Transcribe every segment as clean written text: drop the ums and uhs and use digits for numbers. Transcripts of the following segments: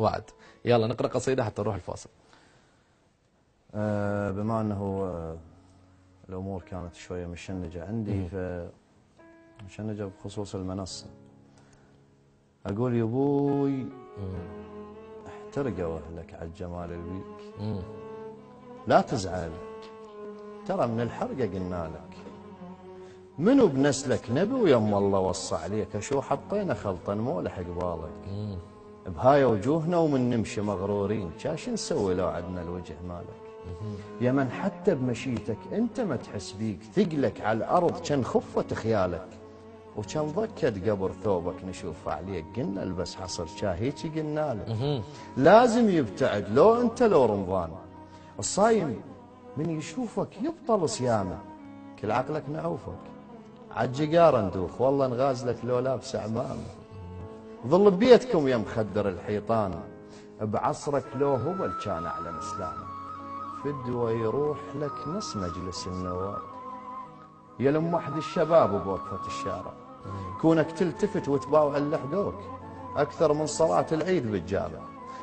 وعد. يلا نقرأ قصيدة حتى نروح الفاصل. بما أنه الأمور كانت شوية مشنجة عندي، مشنجة بخصوص المنصة. أقول يا أبوي احترقوا أهلك على الجمال البيك، لا تزعل ترى من الحرقة قلنا لك، منو بنسلك نبي ويم الله وصى عليك، شو حطينا خلطا مولح قبالك، بهاي وجوهنا ومن نمشي مغرورين، شاش نسوي لو عدنا الوجه مالك، يا من حتى بمشيتك انت ما تحس بيك، ثقلك على الارض كان خفة خيالك، وكان ضكت قبر ثوبك نشوف عليك، قلنا البس حصر شاهيكي قلنا لك، لازم يبتعد لو انت لو رمضان، الصايم من يشوفك يبطل صيامه، كل عقلك نعوفك عالجقار ندوخ، والله نغازلك لو لابس عمامه، ظل ببيتكم يا مخدر الحيطان، بعصرك لو هبل كان اعلن اسلامه، فدوى يروح لك نص مجلس النواب، يا لم وحد الشباب بوقفة الشارع، كونك تلتفت وتباوع اللي حقوك اكثر من صلاة العيد بالجامع،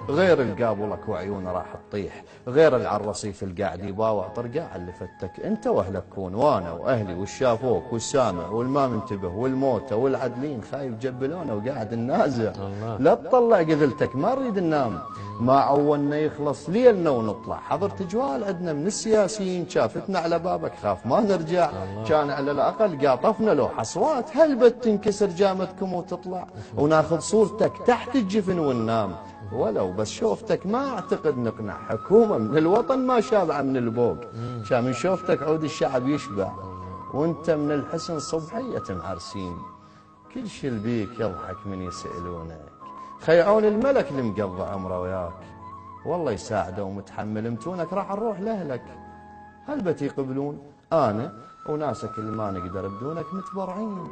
غير القابلك وعيونه راح تطيح، غير العالرصيف القاعد يباوع طرقاع اللي فتك، انت واهلك كون وانا واهلي والشافوك والسامع والما منتبه والموتى والعدلين خايف جبلونه وقاعد النازع، لا تطلع قذلتك ما نريد ننام، ما عولنا يخلص ليلنا ونطلع، حضرت جوال عندنا من السياسيين شافتنا على بابك خاف ما نرجع، كان على الاقل قاطفنا لو حصوات، هل بتنكسر جامتكم وتطلع وناخذ صورتك تحت الجفن وننام، ولو بس شوفتك ما اعتقد نقنع، حكومة من الوطن ما شابعة من البوق، شا من شوفتك عود الشعب يشبع، وانت من الحسن صبحية معرسين، كل شي البيك يضحك من يسألونك، خيعون الملك اللي مقضى عمره وياك، والله يساعده ومتحمل متونك راح نروح لأهلك، هل بتيقبلون انا وناسك اللي ما نقدر بدونك متبرعين،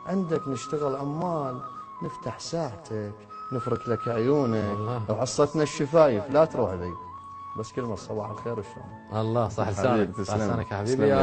عندك نشتغل عمال نفتح ساعتك نفرك لك عيونك وعصتنا الشفايف، لا تروح بعيد، بس كلمة صباح الخير وشلون. الله صح لسانك، صح لسانك يا حبيبي.